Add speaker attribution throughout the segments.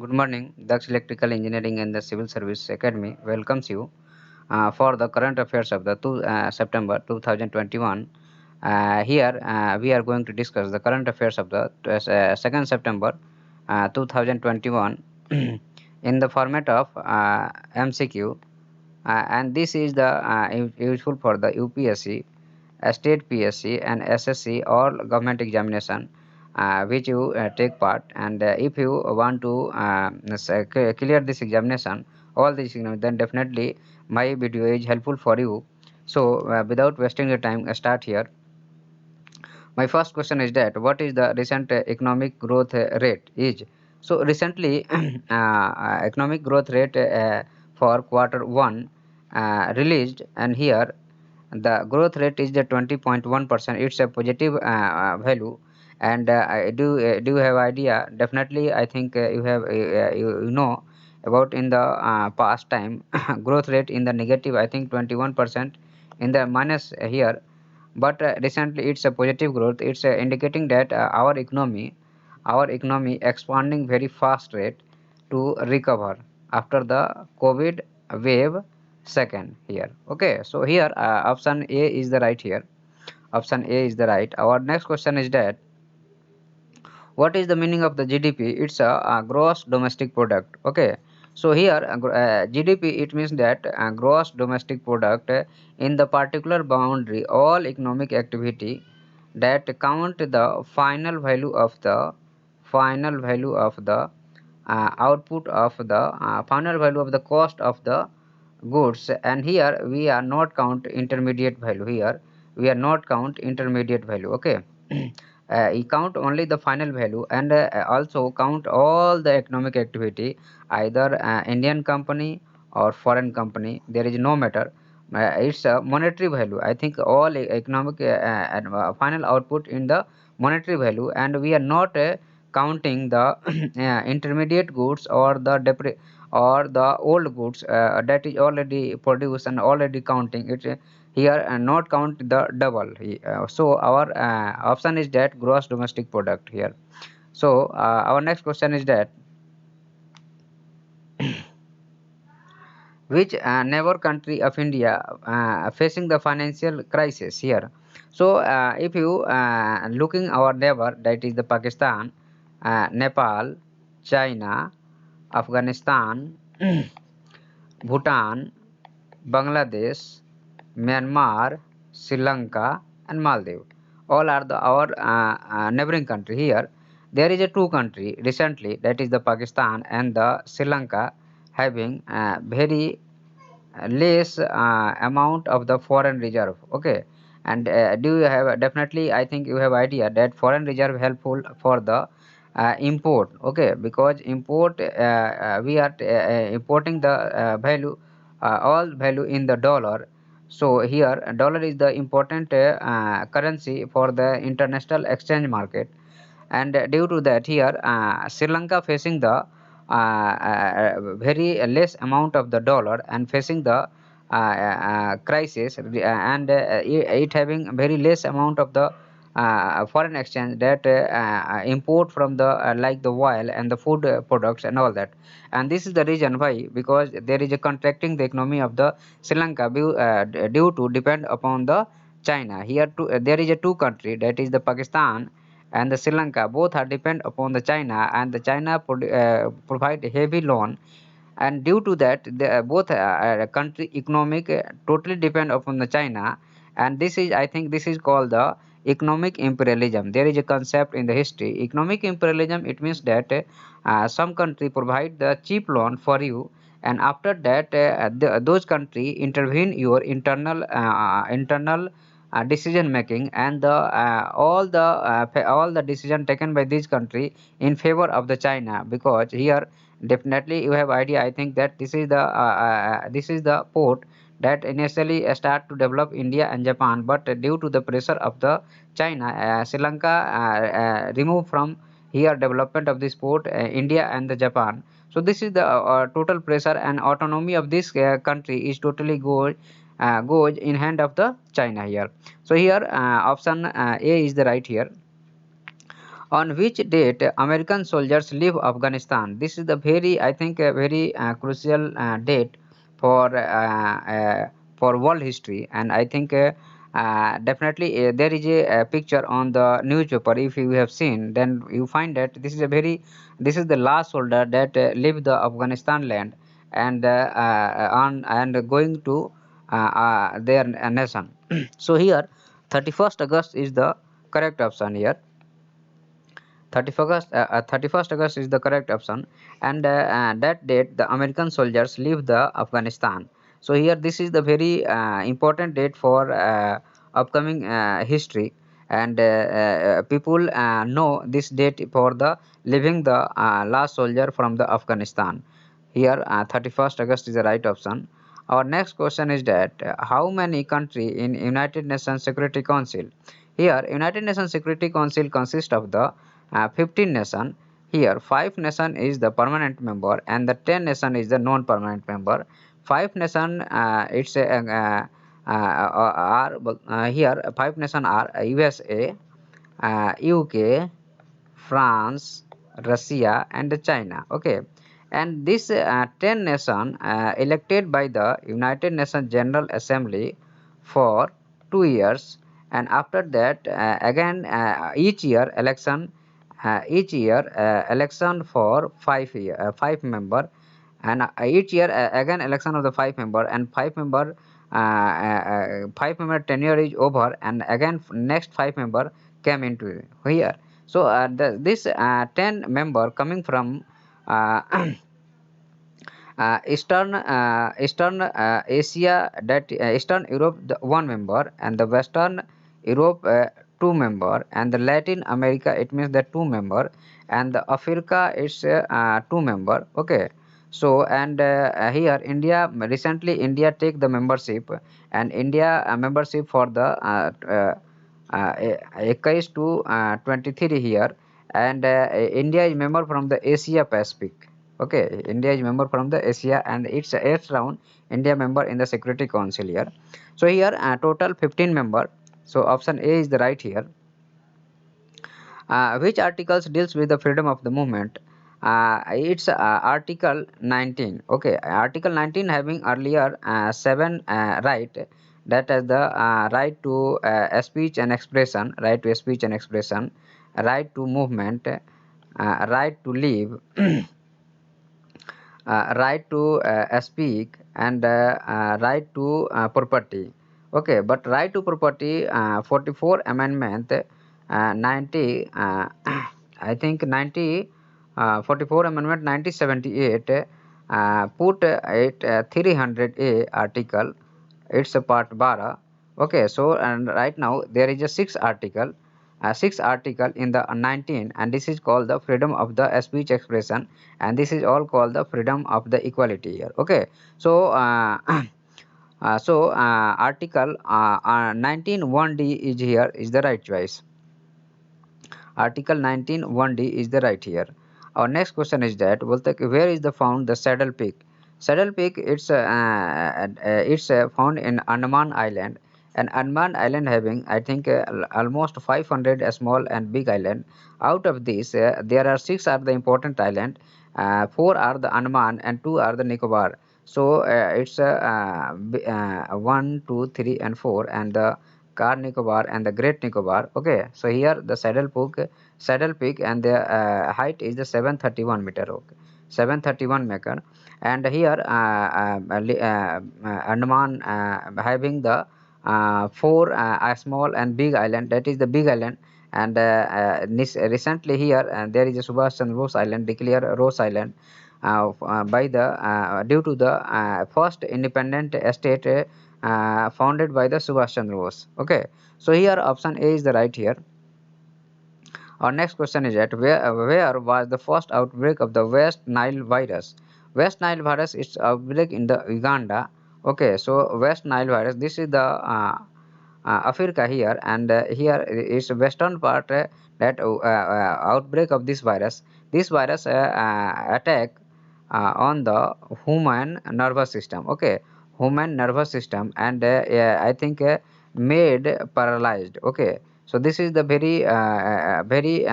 Speaker 1: Good morning. Daksh Electrical Engineering and the Civil Service Academy welcomes you for the current affairs of the September 2021. Here we are going to discuss the current affairs of the 2nd September 2021 in the format of MCQ, and this is the useful for the UPSC, state PSC, and SSC or government examination which you take part. And if you want to clear this examination, all these then definitely my video is helpful for you. So without wasting your time, start here. My first question is that what is the recent economic growth rate is. So recently economic growth rate for quarter 1 released, and here the growth rate is the 20.1%. It's a positive value. And do you have idea? Definitely I think you have you know about in the past time growth rate in the negative, I think 21% in the minus here. But recently it's a positive growth. It's indicating that our economy expanding very fast rate to recover after the COVID wave second here. Okay, so here option A is the right here. Option A is the right. Our next question is that what is the meaning of the GDP? It's a gross domestic product. Okay, so here GDP, it means that gross domestic product in the particular boundary all economic activity that count the final value of the output of the final value of the cost of the goods. And here we are not count intermediate value. Here we are not count intermediate value. Okay. You count only the final value, and also count all the economic activity, either Indian company or foreign company, there is no matter. It's a monetary value. I think all economic and final output in the monetary value, and we are not counting the intermediate goods or the old goods that is already produced and already counting it here, and not count the double. So our option is that gross domestic product here. So our next question is that which neighbor country of India facing the financial crisis here. So if you looking our neighbor, that is the Pakistan, Nepal, China, Afghanistan, Bhutan, Bangladesh, Myanmar, Sri Lanka, and Maldives. All are our neighboring country here. There is a two country recently, that is the Pakistan and the Sri Lanka, having very less amount of the foreign reserve. Okay, and do you have, definitely I think you have idea that foreign reserve helpful for the import. Okay, because import we are importing the all value in the dollar. So here dollar is the important currency for the international exchange market. And due to that here Sri Lanka facing the very less amount of the dollar and facing the crisis, and it having very less amount of the foreign exchange that import from the like the oil and the food products and all that. And this is the reason why, because there is a contracting the economy of the Sri Lanka due to depend upon the China. Here too, there is a two country, that is the Pakistan and the Sri Lanka, both are depend upon the China, and the China provide heavy loan. And due to that the both country economic totally depend upon the China. And this is, I think this is called the economic imperialism. There is a concept in the history, economic imperialism. It means that some country provide the cheap loan for you, and after that those country intervene your internal decision making, and the all the decision taken by this country in favor of the China. Because here definitely you have idea, I think that this is the port that initially start to develop India and Japan, but due to the pressure of the China, Sri Lanka remove from here development of this port, India and the Japan. So this is the total pressure, and autonomy of this country is totally goes in hand of the China here. So here option A is the right here. On which date American soldiers leave Afghanistan? This is the very, I think, a very crucial date for world history, and I think definitely there is a picture on the newspaper. If you have seen, then you find that this is the last soldier that leave the Afghanistan land and on and going to their nation. So here, 31st August is the correct option here. 31st August is the correct option, and that date the American soldiers leave the Afghanistan. So here this is the very important date for upcoming history, and people know this date for the leaving the last soldier from the Afghanistan. Here 31st August is the right option. Our next question is that how many country in United Nations Security Council? Here United Nations Security Council consists of the 15 nation. Here 5 nation is the permanent member and the 10 nation is the non-permanent member. 5 nation it's a, are here 5 nation are USA, UK, France, Russia, and China. Okay, and this 10 nation elected by the United Nations General Assembly for 2 years, and after that again each year election for 5 member, and each year again election of the 5 member, and 5 member tenure is over, and again next 5 member came into here. So this 10 member coming from uh, Eastern Asia, that Eastern Europe the 1 member, and the Western Europe 2 member, and the Latin America it means the 2 member, and the Africa is 2 member. Okay, so and here India recently India take the membership, and India membership for the 21 to 23 here, and India is member from the Asia Pacific. Okay, India is member from the Asia, and it's eighth round India member in the Security Council here. So here total 15 member. So option A is the right here. Which articles deals with the freedom of the movement? It's Article 19. Okay, Article 19 having earlier 7 right, that is the right to speech and expression, right to speech and expression, right to movement, right to live, right to speak, and right to property. Okay, but right to property 44 amendment 90 I think 90 44 amendment 1978 put it 300A article, it's a part bara. Okay, so and right now there is a six article in the 19, and this is called the freedom of the speech expression, and this is all called the freedom of the equality here. Okay, so article 19 1D is here is the right choice. Article 19 1D is the right here. Our next question is that where is the found the Saddle Peak? Saddle Peak it's found in Andaman Island. And Andaman Island having I think almost 500 small and big island. Out of these there are 6 are the important island. 4 are the Andaman and 2 are the Nicobar. So it's 1, 2, 3, and 4, and the Car Nicobar and the Great Nicobar. Okay, so here the Saddle Peak, and the height is the 731 meter. Okay, 731 meter, and here Andaman having the 4 small and big island. That is the big island, and recently here there is a Subhash Chandra Bose Island declared Rose Island by the due to the first independent state founded by the Subhash Chandra Bose. Okay, so here option A is the right here. Our next question is that where was the first outbreak of the West Nile virus? West Nile virus is outbreak in the Uganda. Okay, so West Nile virus. This is the Africa here, and here is western part that outbreak of this virus. This virus attack on the human nervous system. Okay, human nervous system, and I think made paralyzed. Okay, so this is the very very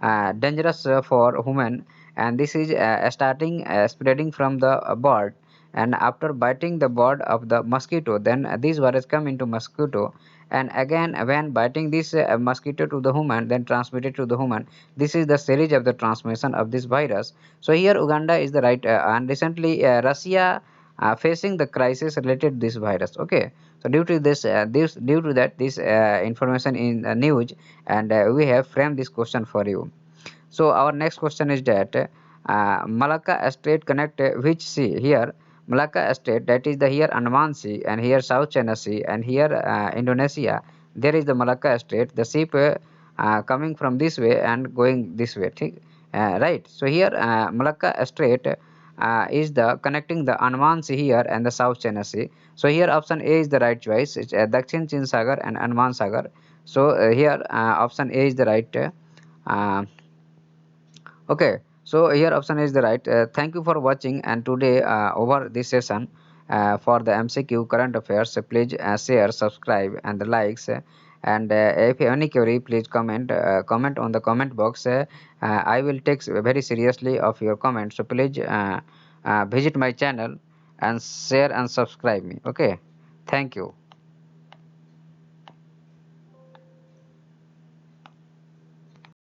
Speaker 1: dangerous for human, and this is starting spreading from the bird, and after biting the bird of the mosquito, then this virus come into mosquito, and again when biting this mosquito to the human, then transmitted to the human. This is the series of the transmission of this virus. So here Uganda is the right, and recently Russia facing the crisis related to this virus. Okay, so due to this due to that this information in news, and we have framed this question for you. So our next question is that Malacca Strait connect which sea here? Malacca Strait, that is the here Andaman Sea, and here South China Sea, and here Indonesia. There is the Malacca Strait. The ship coming from this way and going this way. Right. So here Malacca Strait is the connecting the Andaman Sea here and the South China Sea. So here option A is the right choice. It's Dakshin Chin Sagar and Andaman Sagar. So here option A is the right. Uh, Okay, so here option is the right. Thank you for watching, and today over this session for the MCQ current affairs, please share, subscribe, and the likes. And if you have any query, please comment on the comment box. I will take very seriously of your comments. So please visit my channel and share and subscribe me. Okay, thank you.